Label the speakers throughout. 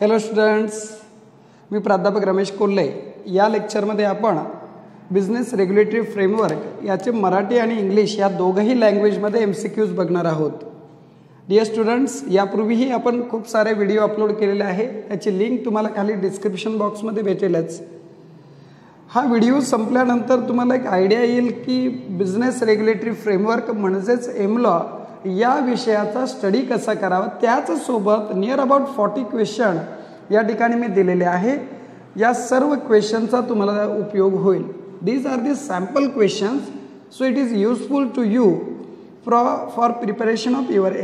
Speaker 1: Hello students, मी प्राध्यापक रमेश कोल्हे। या लेक्चरमध्ये आपण बिझनेस रेग्युलेटरी फ्रेमवर्क याचे मराठी आणि इंग्लिश या दोघंही लँग्वेजमध्ये MCQs बघणार आहोत। डिअर स्टुडंट्स, यापूर्वीही आपण खूप सारे व्हिडिओ अपलोड केलेले आहे, त्याची लिंक तुम्हाला खाली डिस्क्रिप्शन बॉक्समध्ये भेटेलच। हा व्हिडिओ संपल्यानंतर तुम्हाला एक आयडिया येईल की बिझनेस रेग्युलेटरी फ्रेमवर्क म्हणजेच एमलॉ या विषयाचा स्टडी कसा करावा। त्याच सोबत नियर अबाउट 40 क्वेश्चन या ठिकाणी मी दिलेले आहे। या सर्व क्वेश्चनचा तुम्हाला उपयोग होईल। These are the sample questions, so it is useful to you for preparation of your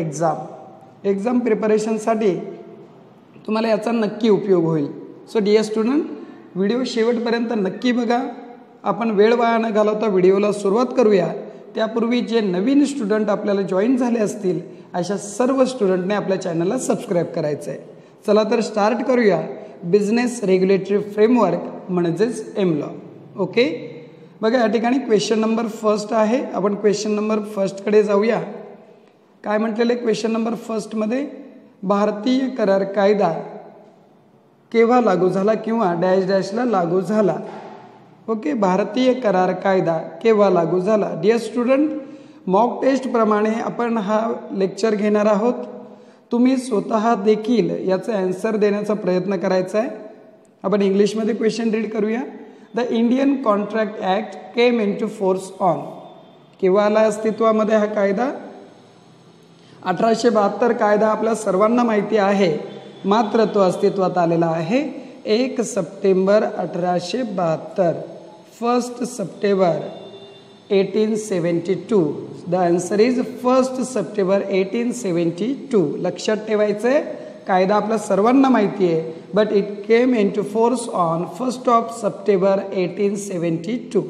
Speaker 1: exam प्रिपरेशनसाठी तुम्हाला याचा नक्की उपयोग होईल। सो डिअर स्टुडंट, व्हिडिओ शेवटपर्यंत नक्की बघा। आपण वेळ वाया न घालवता व्हिडिओला सुरुवात करूया। त्यापूर्वी जे नवीन स्टुडंट आपल्याला जॉईन झाले असतील अशा सर्व स्टुडंटने आपल्या चॅनलला सबस्क्राईब करायचं आहे। चला तर स्टार्ट करूया बिझनेस रेग्युलेटरी फ्रेमवर्क म्हणजेच एमलॉ। ओके, बघा या ठिकाणी क्वेश्चन नंबर फर्स्ट आहे। आपण क्वेश्चन नंबर फर्स्टकडे जाऊया। काय म्हटलेले क्वेश्चन नंबर फर्स्टमध्ये, भारतीय करार कायदा केव्हा लागू झाला किंवा डॅश डॅशला लागू झाला। ओके, भारतीय करार कायदा केव्हा लागू झाला। डिअर स्टुडंट, मॉक टेस्ट प्रमाणे आपण हा लेक्चर घेणार आहोत। तुम्ही स्वतः देखील याचा आन्सर देण्याचा प्रयत्न करायचा आहे। आपण इंग्लिशमध्ये क्वेश्चन रीड करूया। The Indian contract act came into force on, केव्हा आला अस्तित्वामध्ये हा कायदा। 1872 कायदा आपल्या सर्वांना माहिती आहे, मात्र तो अस्तित्वात आलेला आहे 1 September 1872, 1 September 1872। The answer is 1 September 1872। लक्षात ठेवायचं, कायदा आपल्या सर्वांना माहिती आहे, but it came into force on 1 September 1872।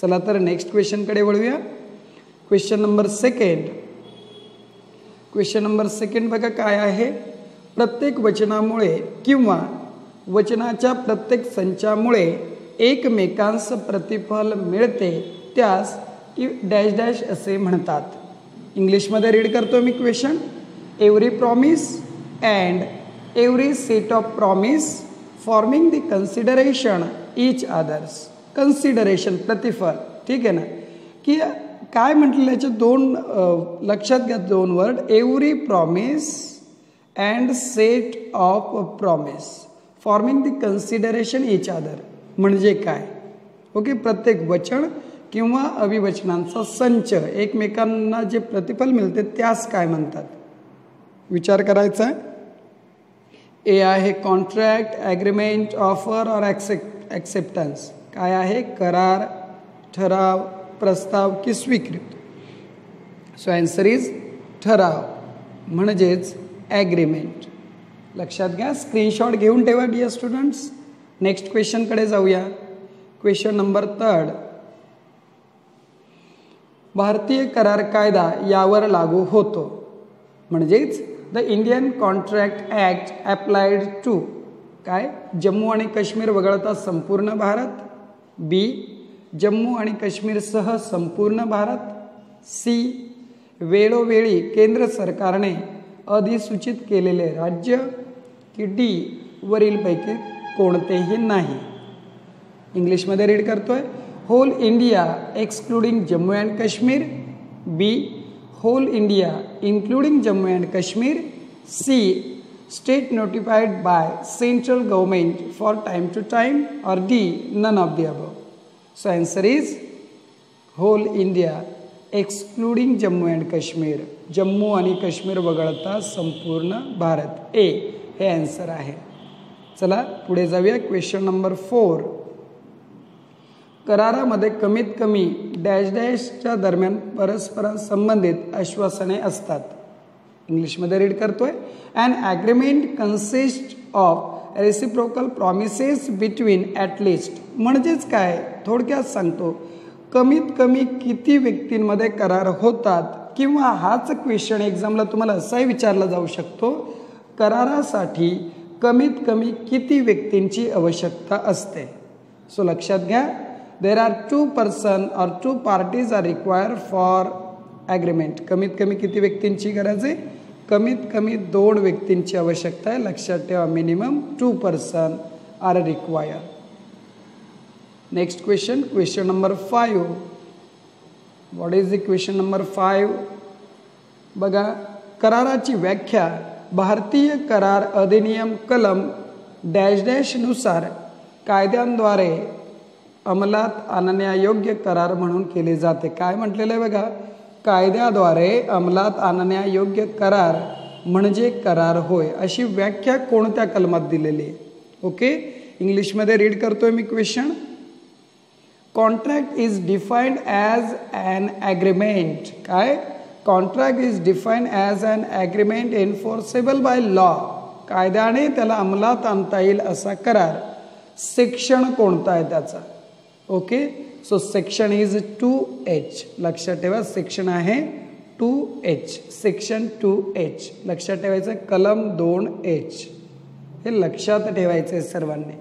Speaker 1: चला तर नेक्स्ट क्वेश्चनकडे वळूया। क्वेश्चन नंबर सेकंड बघा काय आहे। प्रत्येक वचनामुळे किंवा वचनाच्या प्रत्येक संचामुळे एकमेकांस प्रतिफल मिळते, त्यास डॅश डॅश असे म्हणतात। इंग्लिशमध्ये रीड करतो मी question. Every promise and every set of promise forming the consideration each others. Consideration प्रतिफल, ठीक आहे ना, की काय म्हटलेलं याचे दोन लक्षात घ्या, दोन word, every promise and set of promise forming the consideration each other म्हणजे काय। ओके, प्रत्येक वचन किंवा अभिवचनांचा संच एकमेकांना जे प्रतिफल मिळते त्यास काय म्हणतात, विचार करायचा आहे। ए आहे कॉन्ट्रॅक्ट, ॲग्रीमेंट, ऑफर और ॲक्सेप्टन्स। काय आहे, करार, ठराव, प्रस्ताव की स्वीकृत। सो आन्सर इज ठराव म्हणजेच ॲग्रीमेंट। लक्षात घ्या, स्क्रीनशॉट घेऊन ठेवा डिअर स्टुडंट्स। नेक्स्ट क्वेश्चनकडे जाऊया। क्वेश्चन नंबर 3, भारतीय करार कायदा यावर लागू होतो, म्हणजेच the Indian contract act applied to काय, जम्मू आणि काश्मीर वगळता संपूर्ण भारत, बी जम्मू आणि काश्मीरसह संपूर्ण भारत, सी वेळोवेळी केंद्र सरकारने अधिसूचित केलेले राज्य, की डी वरीलपैकी कोणतेही नाही। इंग्लिशमध्ये रीड करतोय। Whole India excluding Jammu and Kashmir, B whole India including Jammu and Kashmir, C state notified by central government for time to time, or D none of the above. So answer is whole India excluding Jammu and Kashmir, Jammu आणि काश्मीर वगळता संपूर्ण भारत, ए हे answer आहे। चला पुढे जाऊया। Question number 4, करारामध्ये कमीत कमी डॅश डॅशच्या दरम्यान परस्पर संबंधित आश्वासने असतात। इंग्लिशमध्ये रीड करतोय। An agreement consist of reciprocal promises between at least, म्हणजेच काय, थोडक्यात सांगतो, कमीत कमी किती व्यक्तींमध्ये करार होतात, किंवा हाच क्वेश्चन एक्झामला तुम्हाला असाही विचारला जाऊ शकतो, करारासाठी कमीत कमी किती व्यक्तींची आवश्यकता असते। सो लक्षात घ्या, there are 2 person or 2 parties are required for agreement. कमीत कमी किती व्यक्तींची गरज आहे, कमीत कमी 2 व्यक्तींची आवश्यकता आहे. लक्षात ठेवा, minimum 2 person are require. Next question, question number 5. What is the question number 5? बघा, कराराची व्याख्या भारतीय करार अधिनियम कलम डॅश डॅश नुसार कायद्यांद्वारे अंमलात आणण्यायोग्य करार म्हणून केले जाते. काय म्हटलेलं आहे बघा, कायद्याद्वारे अंमलात आणण्यायोग्य करार म्हणजे करार होय, अशी व्याख्या कोणत्या कलमात दिलेली आहे? ओके, इंग्लिशमध्ये रीड करतोय मी question. Contract is defined as an agreement. काय? Contract is defined as an agreement enforceable by law. कायद्याने त्याला अंमलात आणता येईल असा करार. सेक्शन कोणता आहे त्याचा? Okay, so section is 2H. लक्षात ठेवा, सेक्शन आहे 2H. सेक्शन 2H लक्षात ठेवायचं. कलम 2H हे लक्षात ठेवायचं आहे सर्वांनी.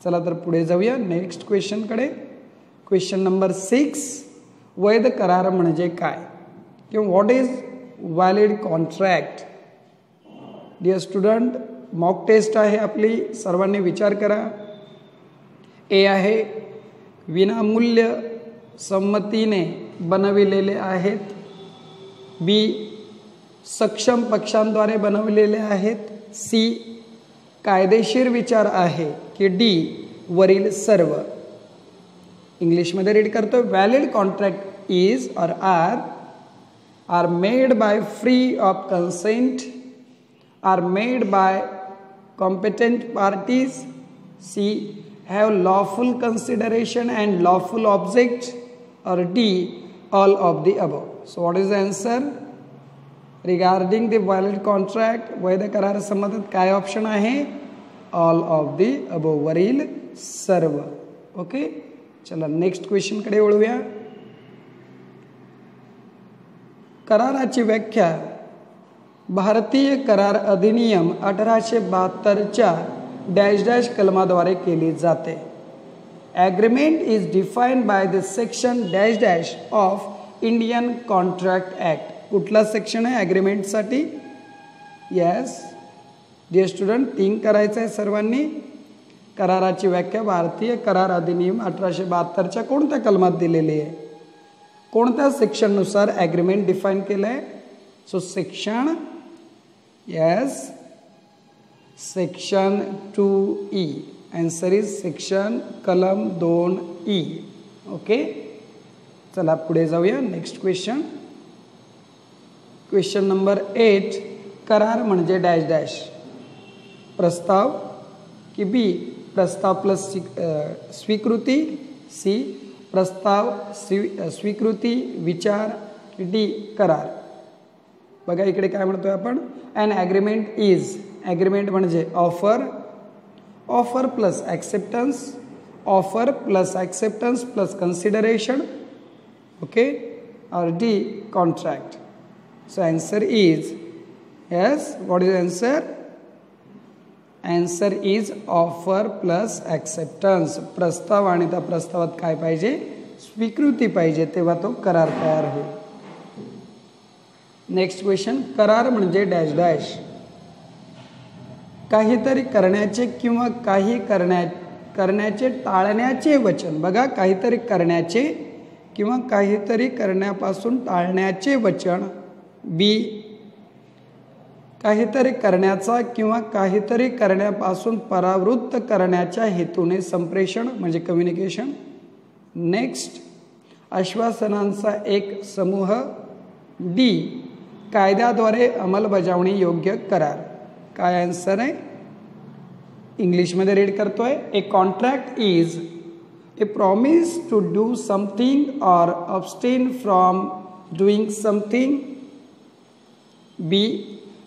Speaker 1: चला तर पुढे जाऊया नेक्स्ट क्वेश्चनकडे. Question number 6. वैध करार म्हणजे काय किंवा what is valid contract? Dear student, mock test आहे आपली, सर्वांनी विचार करा. ए आहे, विनामूल्य संमतीने बनविलेले आहेत. बी, सक्षम पक्षांद्वारे बनविलेले आहेत. सी, कायदेशीर विचार आहे. की डी, वरील सर्व. इंग्लिशमध्ये रीड करतो. Valid contract is or are made by free of consent, are made by competent parties. C, have lawful consideration and lawful object. Or D, all of the above. So what is the answer regarding the valid contract? वैध करार संबंधित काय option आहे? All of the above, वरील सर्व. Okay, चला next question कडे वळूया. कराराची व्याख्या भारतीय करार अधिनियम 1872च्या डॅश डॅश कलमाद्वारे केली जाते. Agreement is defined by the section dash dash of Indian contract act. कुठला सेक्शन आहे ॲग्रीमेंटसाठी? येस डिअर स्टुडंट, थिंक करायचं आहे सर्वांनी. कराराची व्याख्या भारतीय करार अधिनियम 1872च्या कोणत्या कलमात दिलेली आहे? कोणत्या सेक्शननुसार ॲग्रीमेंट डिफाईन केलं आहे? So section, yes, section 2E. Answer is section कलम 2E. ओके, चला पुढे जाऊया नेक्स्ट क्वेश्चन. Question number 8. करार म्हणजे डॅश डॅश. प्रस्ताव. की बी, प्रस्ताव प्लस स्वीकृती. सी, प्रस्ताव स्वीकृती विचार. की डी, करार. बघा इकडे काय म्हणतोय आपण, ॲन ॲग्रीमेंट इज. ॲग्रीमेंट म्हणजे offer, offer plus acceptance, offer plus acceptance plus consideration. Okay, or D, contract. So answer is, yes, what is answer? Answer is offer plus acceptance. प्रस्ताव आणि त्या प्रस्तावात काय पाहिजे? स्वीकृती पाहिजे, तेव्हा तो करार तयार होईल. Next question. करार म्हणजे डॅश डॅश. काहीतरी करण्याचे किंवा काही करण्याचे टाळण्याचे वचन. बघा, काहीतरी करण्याचे किंवा काहीतरी करण्यापासून टाळण्याचे वचन. बी, काहीतरी करण्याचा किंवा काहीतरी करण्यापासून परावृत्त करण्याच्या हेतूने संप्रेषण म्हणजे कम्युनिकेशन. नेक्स्ट, आश्वासनांचा एक समूह. डी, कायद्याद्वारे अंमलबजावणी योग्य करार. काय आन्सर आहे? इंग्लिशमध्ये रीड करतोय. A contract is a promise to do something or abstain from doing something. B,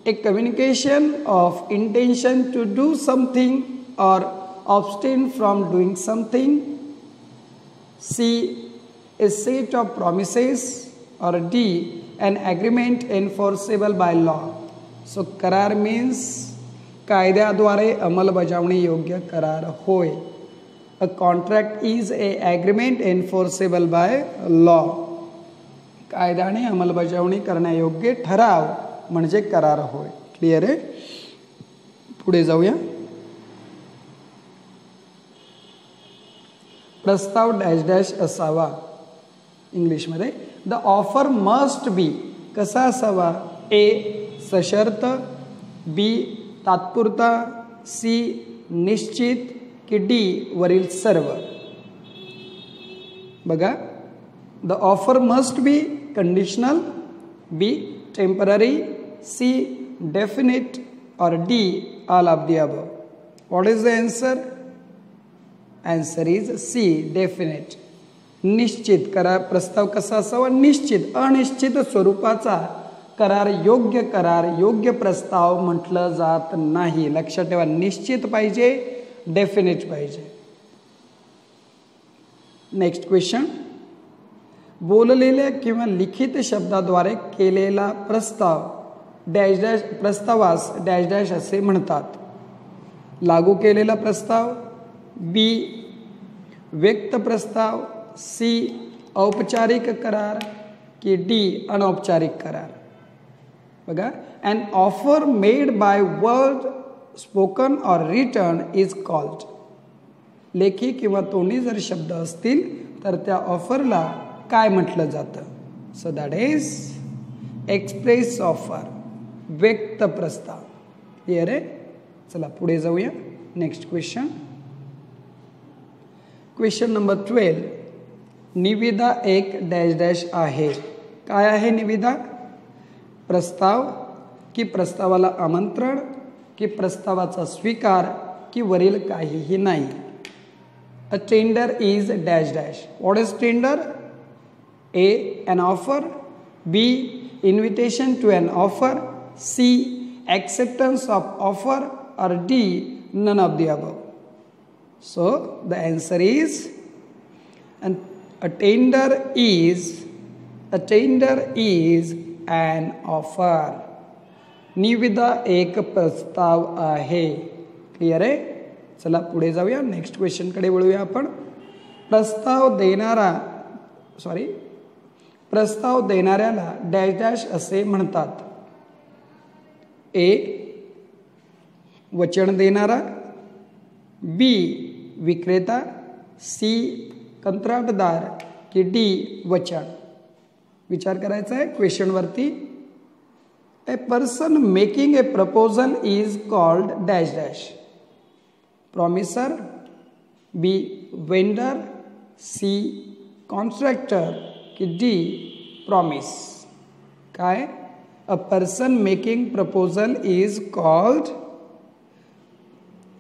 Speaker 1: a communication of intention to do something or abstain from doing something. C, a set of promises. Or D, an agreement enforceable by law. So करार means कायद्याद्वारे अंमलबजावणी योग्य करार होय. A contract is a agreement enforceable by law. कायद्याने अंमलबजावणी करण्यायोग्य ठराव म्हणजे करार होय. क्लिअर आहे. पुढे जाऊया. प्रस्ताव डॅश डॅश असावा. इंग्लिशमध्ये द ऑफर मस्ट बी कसा असावा. ए सशर्त, बी तात्पुरता, सी निश्चित की डी वरील सर्व. बघा, the offer must be conditional, B temporary, C definite or D all of the above. What is the answer. Answer is C definite. निश्चित करार प्रस्ताव कसा असावा. निश्चित. अनिश्चित स्वरूपाचा करार योग्य प्रस्ताव म्हटलं जात नाही. लक्षात ठेवा. निश्चित पाहिजे, डेफिनेट पाहिजे. Next question. बोललेल्या किंवा लिखित शब्दाद्वारे केलेला प्रस्ताव डॅश डॅश प्रस्तावास डॅश डॅश असे म्हणतात. लागू केलेला प्रस्ताव, बी व्यक्त प्रस्ताव, सी औपचारिक करार की डी अनौपचारिक करार. बघा, an offer made by word spoken or written is called. लेखी किंवा तोंडी जर शब्द असतील तर त्या ऑफरला काय म्हटलं जातं. So that is express offer, व्यक्त प्रस्ताव. क्लिअर आहे. चला पुढे जाऊया. Next question. Question number 12. निविदा एक डॅश डॅश आहे. काय आहे निविदा. प्रस्ताव की प्रस्तावाला आमंत्रण की प्रस्तावाचा स्वीकार की वरील काहीही नाही. A tender is dash dash. What is tender. A an offer, B invitation to an offer, C acceptance of offer or D none of the above. So the answer is a tender is an offer. निविदा एक प्रस्ताव आहे. Clear आहे. चला पुढे जाऊया. Next question कडे वळूया आपण. प्रस्ताव देणाऱ्याला डॅश डॅश असे म्हणतात. ए वचन देणारा, बी विक्रेता, सी कंत्राटदार की डी वचन. विचार करायचा आहे क्वेश्चन वरती. A person making a proposal is called dash dash. Promiser, B vendor, C contractor की डी प्रॉमिस. काय. A person making proposal is called,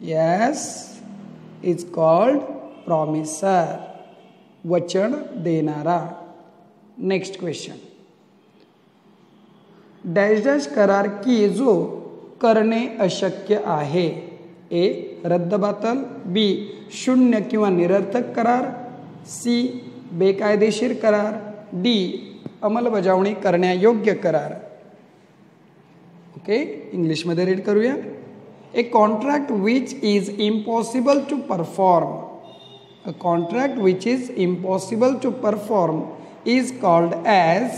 Speaker 1: yes, is called promiser, वचन देणारा. Next question. डॅश डॅश करार की जो करणे अशक्य आहे. ए रद्दबातल, बी शून्य किंवा निरर्थक करार, सी बेकायदेशीर करार, डी अंमलबजावणी करण्यायोग्य करार. ओके, इंग्लिशमध्ये रीड करूया. A contract which is impossible to perform. A contract which is impossible to perform is called as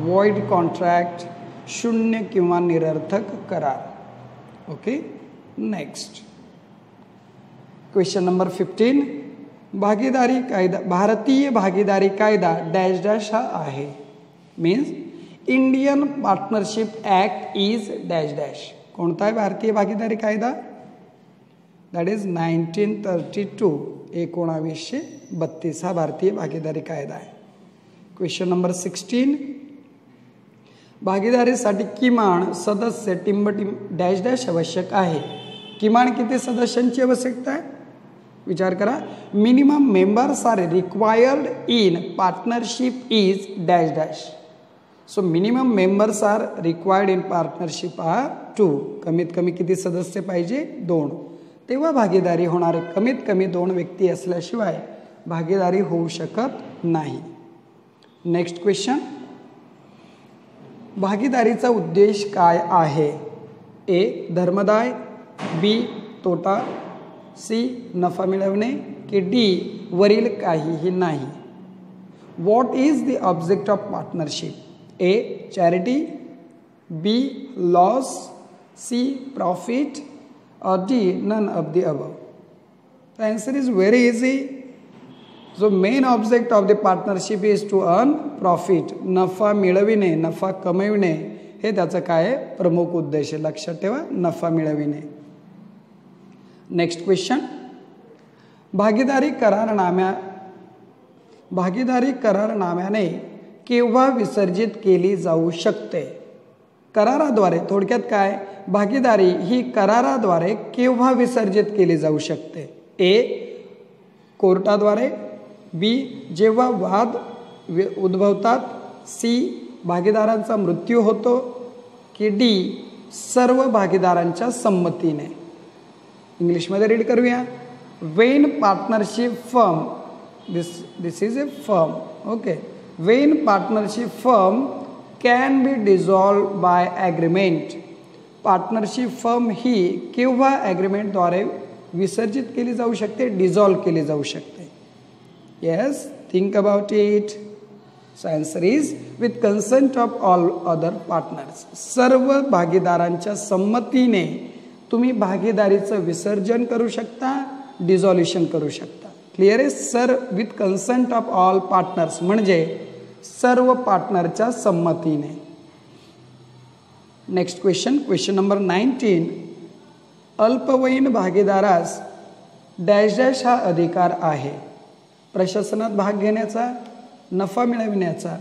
Speaker 1: void contract. शून्य किंवा निरर्थक करार. ओके. Next question number 15. भागीदारी कायदा, भारतीय भागीदारी कायदा डॅश डॅश हा आहे. Means Indian partnership act is dash dash. कोणता आहे भारतीय भागीदारी कायदा. That is 1932. 1932 हा भारतीय भागीदारी कायदा आहे. Question number 16. भागीदारीसाठी किमान सदस्य टिंबटिंब डॅश डॅश आवश्यक आहे. किमान किती सदस्यांची आवश्यकता आहे. विचार करा. Minimum members are required in partnership is dash dash. So minimum members are required in partnership are 2. कमीत कमी किती सदस्य पाहिजे. 2. तेव्हा भागीदारी होणार आहे. कमीत कमी 2 व्यक्ती असल्याशिवाय भागीदारी होऊ शकत नाही. Next question. भागीदारीचा उद्देश काय आहे. ए धर्मदाय, बी तोटा, सी नफा मिळवणे की डी वरील काहीही नाही. What is the object of partnership. A charity, B. Loss, C. Profit, or D. None of the above? The answer is very easy. So main object of the partnership is to earn profit. नफा मिळविणे, नफा कमविणे हे त्याचं काय आहे, प्रमुख उद्देश आहे. लक्षात ठेवा, नफा मिळविणे. Next question. भागीदारी करारनाम्याने केव्हा विसर्जित केली जाऊ शकते? कराराद्वारे, थोडक्यात काय, भागीदारी ही कराराद्वारे केव्हा विसर्जित केली जाऊ शकते? ए. कोर्टाद्वारे, बी. जेव्हा वाद उद्भवतात, सी. भागीदारांचा मृत्यू होतो, की डी. सर्व भागीदारांच्या संमतीने. इंग्लिशमध्ये रीड करूया. When partnership firm, this is a firm, okay. When partnership firm can be dissolve by agreement. Partnership firm ही केव्हा ॲग्रीमेंटद्वारे विसर्जित केली जाऊ शकते, डिझॉल्व केली जाऊ शकते? Yes, think about it. So answer is with consent of all other partners. सर्व भागीदारांच्या संमतीने तुम्ही भागीदारीचं विसर्जन करू शकता, डिझॉल्युशन करू शकता. क्लिअर आहे sir? With consent of all partners म्हणजे सर्व पार्टनरच्या संमतीने. Next question, question number 19. अल्पवयीन भागीदारास डॅश डॅश हा अधिकार आहे. प्रशासनात भाग घेण्याचा, नफा मिळविण्याचा,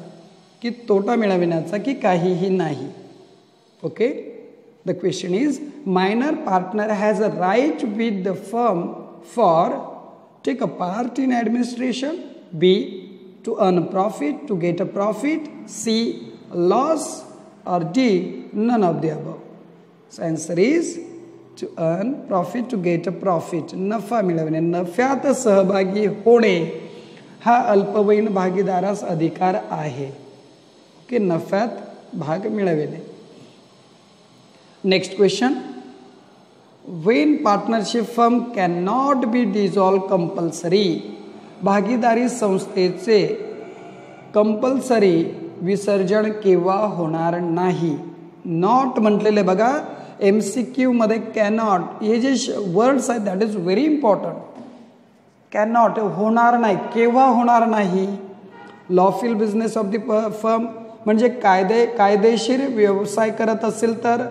Speaker 1: की तोटा मिळविण्याचा, की काहीही नाही. Okay. The question is minor partner has a right with the firm for take a part in administration, B. To earn profit, to get a profit, C. Loss, or D. None of the above. So answer is to earn profit, to get a profit. नफा मिळवणे, नफ्यात सहभागी होणे हा अल्पवयीन भागीदारास अधिकार आहे. Okay, नफ्यात भाग मिळविणे. Next question. Wien partnership firm can not be dissolve compulsory. भागीदारी संस्थेचे कंपल्सरी विसर्जन केव्हा होणार नाही? नॉट म्हटलेले बघा, MCQ मध्ये कॅनॉट हे जे वर्ड्स आहेत that is very important. Cannot होणार नाही, केव्हा होणार नाही? Lawful business of the firm म्हणजे कायदेशीर व्यवसाय करत असेल तर,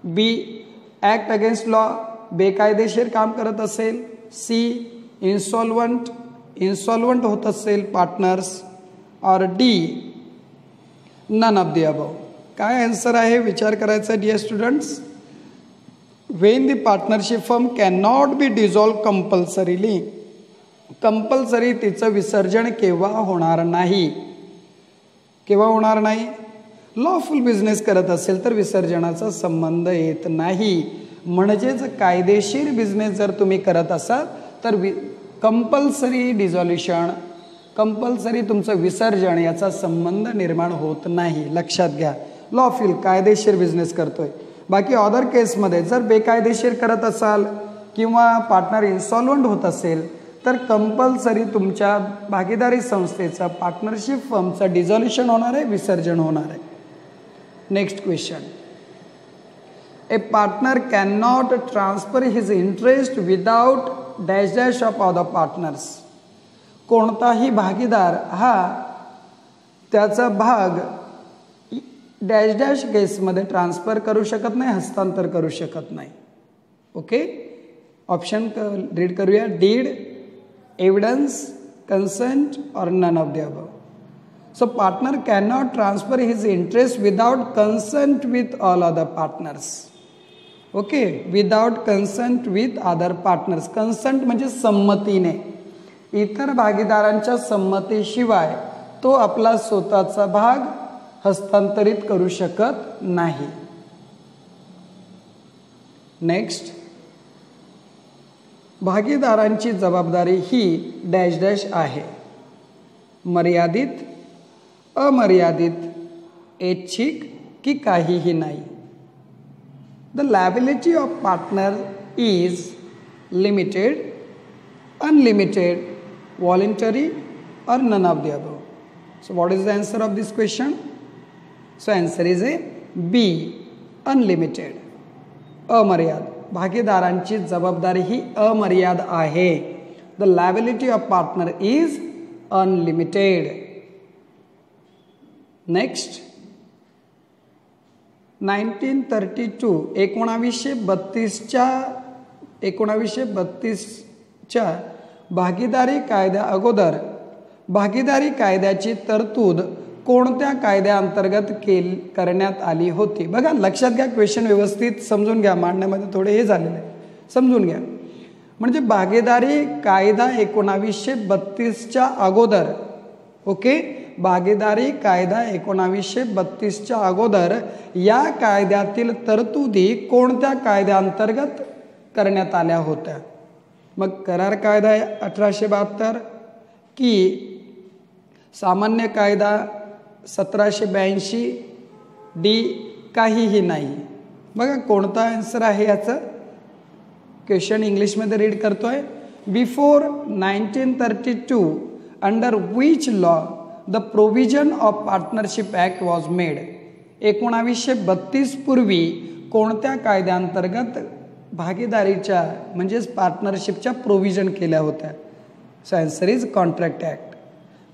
Speaker 1: बी. ॲक्ट अगेन्स्ट लॉ, बेकायदेशीर काम करत असेल, सी. इन्सॉल्वंट होत असेल partners, or D. None of the above. काय आन्सर आहे विचार करायचा dear students. When the partnership firm can not be dissolve compulsorily, compulsory तिचं विसर्जन केव्हा होणार नाही? केव्हा होणार नाही? लॉफुल बिझनेस करत असेल तर विसर्जनाचा संबंध येत नाही. म्हणजेच कायदेशीर बिझनेस जर तुम्ही करत असाल तर कंपल्सरी डिझॉल्युशन, कंपल्सरी तुमचं विसर्जन याचा संबंध निर्माण होत नाही. लक्षात घ्या. लॉफुल कायदेशीर बिझनेस करतोय. बाकी अदर केसमध्ये जर बेकायदेशीर करत असाल किंवा पार्टनर इन्सॉल्वंट होत असेल तर कंपल्सरी तुमच्या भागीदारी संस्थेचं, पार्टनरशिप फर्मचं डिझॉल्युशन होणार आहे, विसर्जन होणार आहे. Next question. A partner can not transfer his interest without dash dash of other partners. कोणताही भागीदार हा त्याचा भाग डॅश डॅश केसमध्ये ट्रान्सफर करू शकत नाही, हस्तांतर करू शकत नाही. ओके, ऑप्शन रीड करूया. Deed, evidence, consent, or none of the above. So partner can not transfer his interest without consent with all other partners. Okay, without consent with other partners. Consent म्हणजे संमतीने, इतर भागीदारांच्या संमतीशिवाय तो आपला स्वतःचा भाग हस्तांतरित करू शकत नाही. नेक्स्ट. भागीदारांची जबाबदारी ही डॅश डॅश आहे. मर्यादित, अमर्यादित, ऐच्छिक की काहीही नाही. The liability of partner is limited, unlimited, voluntary, or none of the above. So what is the answer of this question? So answer is a B unlimited, अमर्याद. भागीदारांची जबाबदारी ही अमर्याद आहे. The liability of partner is unlimited. Next 1932च्या भागीदारी कायद्या अगोदर भागीदारी कायद्याची तरतूद कोणत्या कायद्याअंतर्गत करण्यात आली होती? बघा लक्षात घ्या, क्वेश्चन व्यवस्थित समजून घ्या, मांडण्यामध्ये थोडे हे झालेले आहे, समजून घ्या. म्हणजे भागीदारी कायदा 1932च्या अगोदर, ओके, भागीदारी कायदा 1932च्या अगोदर या कायद्यातील तरतुदी कोणत्या कायद्याअंतर्गत करण्यात आल्या होत्या? मग करार कायदा 1872 की सामान्य कायदा 1782, डी काहीही नाही. बघा कोणता आन्सर आहे याचं. क्वेश्चन इंग्लिशमध्ये रीड करतोय. Before 1932 under which law the provision of partnership act was made. 1932 पूर्वी कोणत्या कायद्याअंतर्गत भागीदारीच्या म्हणजेच पार्टनरशिपच्या प्रोव्हिजन केल्या होत्या? So answer is contract act.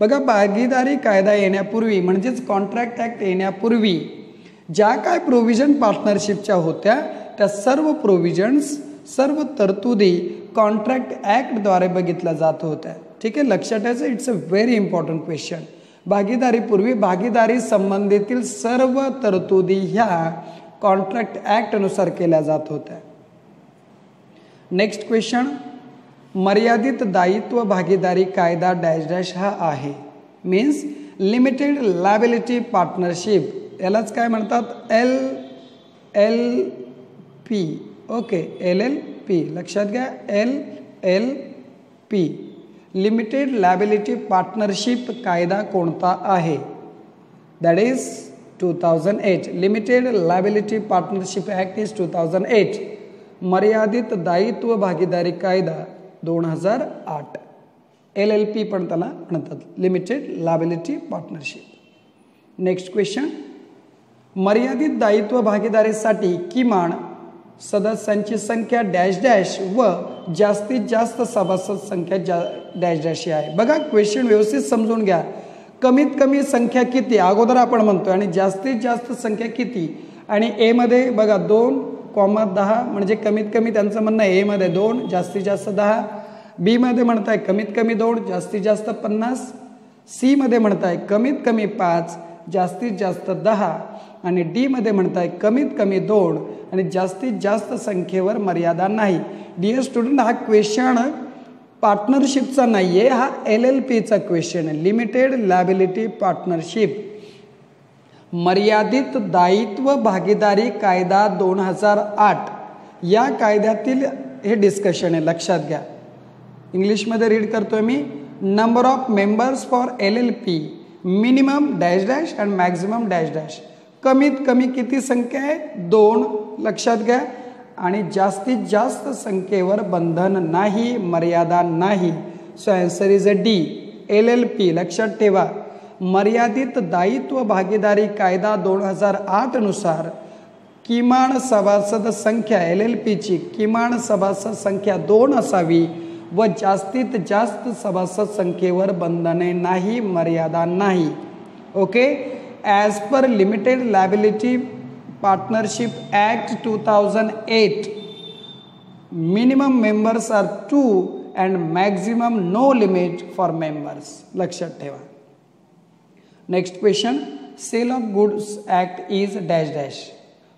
Speaker 1: बघा भागीदारी कायदा येण्यापूर्वी म्हणजेच कॉन्ट्रॅक्ट ॲक्ट येण्यापूर्वी ज्या काय प्रोव्हिजन पार्टनरशिपच्या होत्या त्या सर्व प्रोव्हिजन्स, सर्व तरतुदी कॉन्ट्रॅक्ट ॲक्टद्वारे बघितल्या जात होत्या. ठीक आहे, लक्षात ठेवायचं. It's a very important question. भागीदारीपूर्वी भागीदारी संबंधीतील सर्व तरतुदी ह्या कॉन्ट्रॅक्ट ॲक्टनुसार केल्या जात होत्या. नेक्स्ट क्वेश्चन, मर्यादित दायित्व भागीदारी कायदा डॅश डॅश हा आहे. मीन्स लिमिटेड लायबिलिटी पार्टनरशिप, यालाच काय म्हणतात? LLP. ओके, LLP लक्षात घ्या, LLP लिमिटेड लायबिलिटी पार्टनरशिप कायदा कोणता आहे? That is 2008. Limited liability partnership act is 2008. मर्यादित दायित्व भागीदारी कायदा 2008. LLP पण त्याला म्हणतात, limited liability partnership. Next question, मर्यादित दायित्व भागीदारीसाठी किमान सदस्यांची संख्या डॅश डॅश व जास्तीत जास्त सभासद संख्या डॅश डॅश आहे. बघा क्वेश्चन व्यवस्थित समजून घ्या. कमीत कमी संख्या किती अगोदर आपण म्हणतोय आणि जास्तीत जास्त संख्या किती. आणि ए मध्ये बघा 2,10 म्हणजे कमीत कमी त्यांचं म्हणणं आहे ए मध्ये 2, जास्तीत जास्त 10. बी मध्ये म्हणताय कमीत कमी 2, जास्तीत जास्त 50. सी मध्ये म्हणताय कमीत कमी 5, जास्तीत जास्त 10. आणि डी मध्ये म्हणताय कमीत कमी 2 आणि जास्तीत जास्त संख्येवर मर्यादा नाही. डिअर स्टुडंट, हा क्वेश्चन पार्टनरशिपचा नाही आहे, हा LLPचा क्वेश्चन आहे. Limited liability partnership. मर्यादित दायित्व भागीदारी कायदा 2008 या कायद्यातील हे डिस्कशन आहे, लक्षात घ्या. इंग्लिशमध्ये रीड करतोय मी. Number of members for LLP minimum dash dash and maximum dash dash. कमीत कमी किती संख्या आहे? 2, लक्षात घ्या. आणि जास्तीत जास्त संख्येवर बंधन नाही, मर्यादा नाही. So answer is a D, LLP. लक्षात ठेवा, मर्यादित दायित्व भागीदारी कायदा 2008 नुसार किमान सभासद संख्या LLPची किमान सभासद संख्या 2 असावी व जास्तीत जास्त सभासद संख्येवर बंधने नाही, मर्यादा नाही. Okay, as per limited liability partnership act 2008 minimum members are 2 and maximum no limit for members. लक्षात ठेवा. Next question, sale of goods act is dash dash.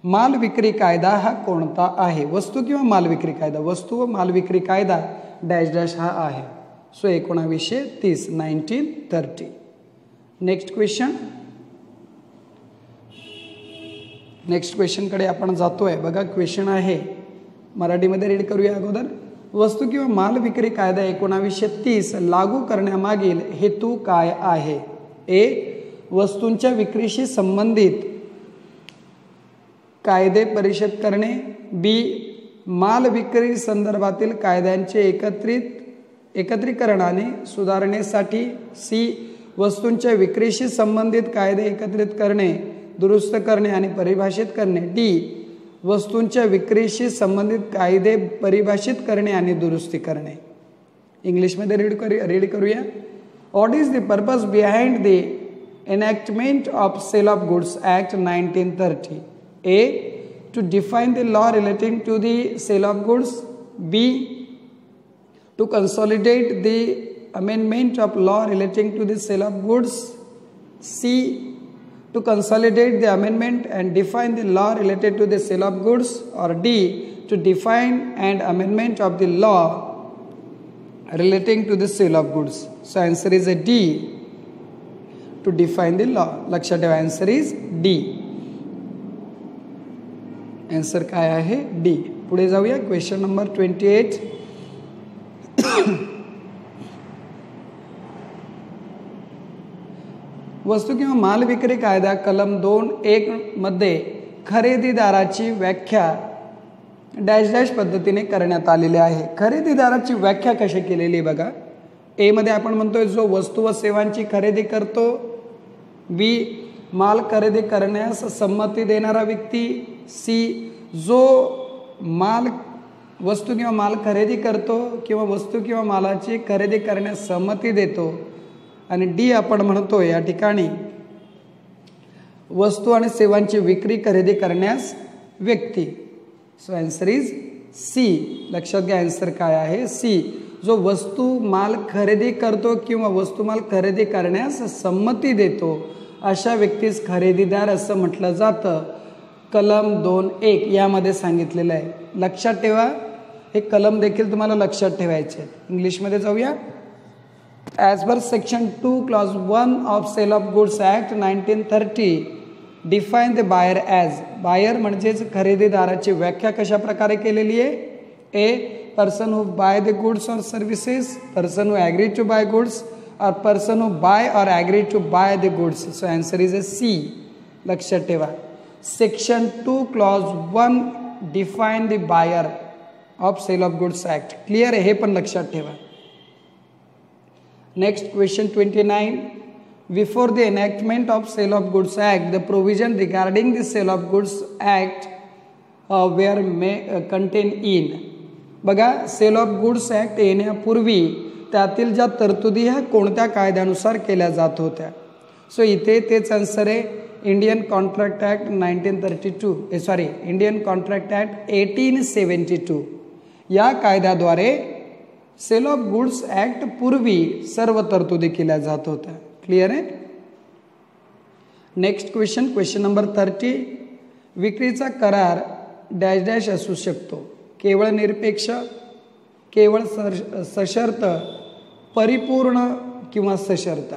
Speaker 1: माल विक्री कायदा हा कोणता आहे? वस्तू किंवा माल विक्री कायदा. वस्तू व माल विक्री कायदा डॅश डॅश हा आहे. सो 1930, 1930. नेक्स्ट क्वेश्चन, नेक्स्ट क्वेश्चनकडे आपण जातोय. बघा क्वेश्चन आहे, मराठीमध्ये रीड करूया अगोदर. वस्तू किंवा माल विक्री कायदा 1930 लागू करण्यामागील हेतू काय आहे? ए, वस्तूंच्या विक्रीशी संबंधित कायदे परिषद करणे. बी, माल विक्री संदर्भातील कायद्यांचे एकत्रीकरण आणि सुधारणेसाठी. सी, वस्तूंच्या विक्रीशी संबंधित कायदे एकत्रित करणे. दुरुस्त करणे आणि परिभाषित करणे. डी वस्तूंच्या विक्रीशी संबंधित कायदे परिभाषित करणे आणि दुरुस्ती करणे. इंग्लिशमध्ये रीड करूया. What is the purpose behind the enactment of sale of goods act 1930? A to define the law relating to the sale of goods. B to consolidate the amendment of law relating to the sale of goods. C to consolidate the amendment and define the law related to the sale of goods. Or D to define and amendment of the law relating to the sale of goods. So answer is a D, to define the law. लक्षात ठेवा, answer is D. answer काय आहे? D. पुढे जाऊया. Question number 28. वस्तू किंवा माल विक्री कायदा कलम 2(1) मध्ये खरेदीदाराची व्याख्या डॅश डॅश पद्धतीने करण्यात आलेली आहे. खरेदीदाराची व्याख्या कशी केलेली बघा. ए मध्ये आपण म्हणतोय जो वस्तू व सेवांची खरेदी करतो. बी माल खरेदी करण्यास संमती देणारा व्यक्ती. सी जो माल वस्तू किंवा माल खरेदी करतो किंवा वस्तू किंवा मालाची खरेदी करण्यास संमती देतो. आणि डी आपण म्हणतो या ठिकाणी वस्तू आणि सेवांची विक्री खरेदी करण्यास व्यक्ती. So answer is C. लक्षात घ्या, आन्सर काय आहे? सी. जो वस्तू माल खरेदी करतो किंवा वस्तू माल खरेदी करण्यास संमती देतो अशा व्यक्तीस खरेदीदार असं म्हटलं जातं. कलम 2(1) यामध्ये सांगितलेलं आहे. लक्षात ठेवा, हे कलम देखील तुम्हाला लक्षात ठेवायचे आहेत. इंग्लिशमध्ये जाऊया. As per section 2 clause 1 of sale of goods act 1930 define the buyer as. Buyer म्हणजेच खरेदीदाराची व्याख्या कशा प्रकारे केलेली आहे? A person who buy the goods or services, person who agree to buy goods, or person who buy or agree to buy the goods. So answer is a C. लक्षात ठेवा, section 2 clause 1 define the buyer of sale of goods act. Clear आहे, हे पण लक्षात ठेवा. Next question 29. Before the enactment of sale of goods act the provision regarding the sale of goods act were may contain in. बघा, sale of goods act येण्यापूर्वी त्यातील ज्या तरतुदी ह्या कोणत्या कायद्यानुसार केल्या जात होत्या? सो इथे तेच आन्सर आहे. Indian contract act 1932 Indian contract act 1872 या कायद्याद्वारे सेल ऑफ गुड्स ॲक्ट पूर्वी सर्व तरतुदी केल्या जात होत्या. क्लिअर आहे. Next question, question number 30. विक्रीचा करार डॅश डॅश असू शकतो. केवळ निरपेक्ष, केवळ सशर्त, परिपूर्ण किंवा सशर्त.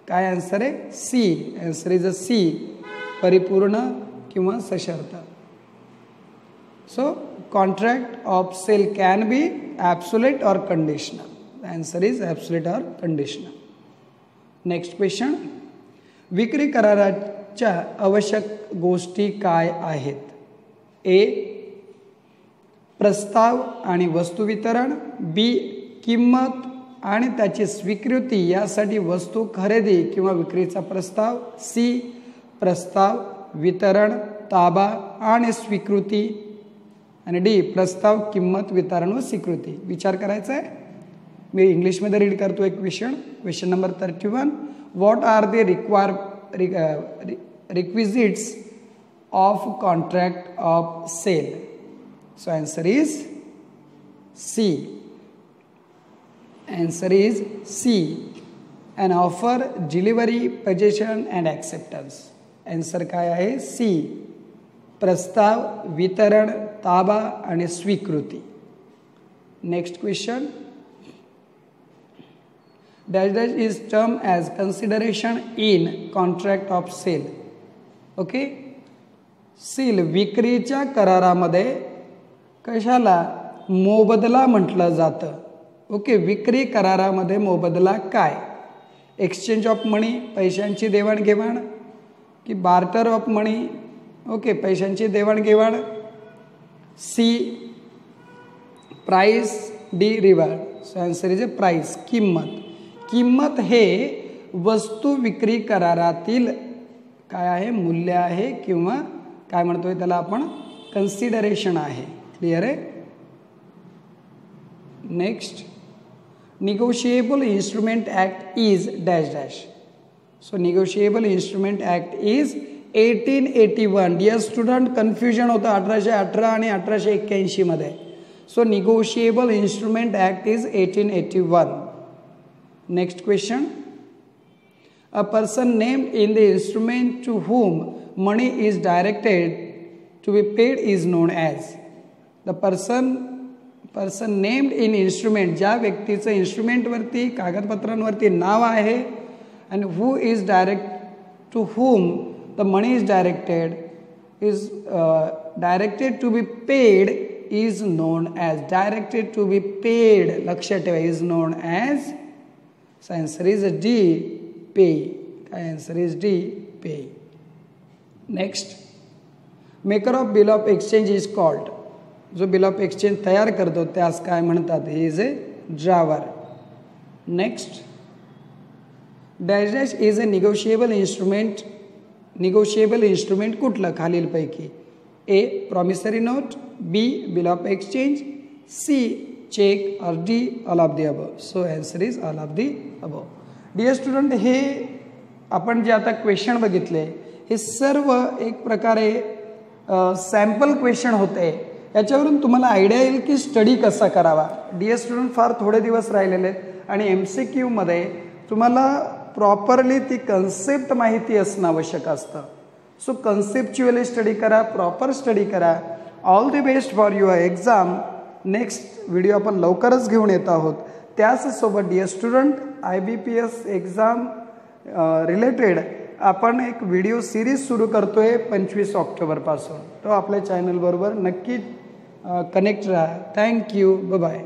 Speaker 1: काय आन्सर आहे? C. Answer is a C. परिपूर्ण किंवा सशर्त. So contract of sale can be absolute or conditional. Answer is absolute or conditional. Next question. विक्री कराराच्या आवश्यक गोष्टी काय आहेत? ए प्रस्ताव आणि वस्तू वितरण. बी किंमत आणि त्याची स्वीकृती यासाठी वस्तू खरेदी किंवा विक्रीचा प्रस्ताव. सी प्रस्ताव, वितरण, ताबा आणि स्वीकृती. आणि डी प्रस्ताव, किंमत, वितरण व स्वीकृती. विचार करायचा आहे. मी इंग्लिशमध्ये रीड करतो एक question. Question number 31. What are the requisites of contract of sale? So answer is C. Answer is C. an offer, delivery, possession and acceptance. Answer काय आहे? सी. प्रस्ताव, वितरण, ताबा आणि स्वीकृती. Next question. Dash dash is term as consideration in contract of sale. Okay. सील विक्रीच्या करारामध्ये कशाला मोबदला म्हटलं जातं? ओके. विक्री करारामध्ये मोबदला काय? एक्सचेंज ऑफ मनी, पैशांची देवाणघेवाण, की बार्टर ऑफ मनी, ओके पैशांची देवाणघेवाण. C price, D reward. So answer is A price, किंमत. किंमत हे वस्तू विक्री करारातील काय आहे, मूल्य आहे किंवा काय म्हणतोय त्याला आपण, कन्सिडरेशन आहे. क्लिअर आहे. Next, negotiable instrument act is dash dash. So negotiable instrument act is 1881. Dear student, confusion होतं 1818 आणि 1881 मध्ये. So negotiable instrument act is 1881. Next question, a person named in the instrument to whom money is directed to be paid is known as. The person named in instrument, ज्या व्यक्तीचं इन्स्ट्रुमेंटवरती कागदपत्रांवरती नाव आहे, and who is to whom the money is directed to be paid is known as. Directed to be paid, लक्षात ठेवा, is known as. So answer is D, pay. Answer is D, pay. Next, maker of bill of exchange is called. जो bill of exchange तयार करतो त्यास काय म्हणतात? He is a drawer. Next, dash dash is a negotiable instrument. Negotiable instrument कुठलं खालीलपैकी? A, promissory note, B, bill of exchange, C, check, or D, all of the above. So answer is all of the above. Dear student, हे आपण जे आता question बघितले हे सर्व एक प्रकारे सॅम्पल क्वेश्चन होते. याच्यावरून तुम्हाला आयडिया येईल की स्टडी कसा करावा. डिअर स्टुडंट, फार थोडे दिवस राहिलेले आहेत आणि MCQ मध्ये तुम्हाला प्रॉपरली ती कन्सेप्ट माहिती असणं आवश्यक असतं. सो कन्सेप्च्युअली स्टडी करा, प्रॉपर स्टडी करा. All the best for your exam. Next video आपण लवकरच घेऊन येत आहोत. त्याच सोबत dear student, IBPS exam related आपण एक व्हिडिओ सिरीज सुरू करतोय 25 ऑक्टोबरपासून. तो आपल्या चॅनलबरोबर नक्की कनेक्ट राहा. थँक्यू. बाय.